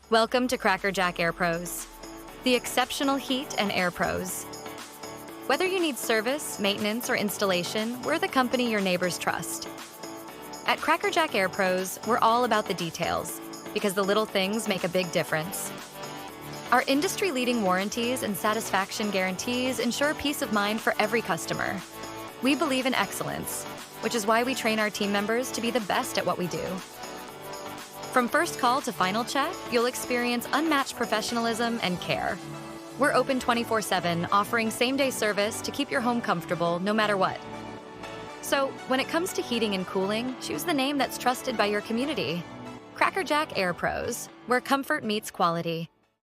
Welcome to CrackerJack Air Pros, the exceptional heat and air pros. Whether you need service, maintenance, or installation, we're the company your neighbors trust. At CrackerJack Air Pros, we're all about the details, because the little things make a big difference. Our industry-leading warranties and satisfaction guarantees ensure peace of mind for every customer. We believe in excellence, which is why we train our team members to be the best at what we do. From first call to final check, you'll experience unmatched professionalism and care. We're open 24/7, offering same-day service to keep your home comfortable no matter what. So, when it comes to heating and cooling, choose the name that's trusted by your community. CrackerJack Air Pros, where comfort meets quality.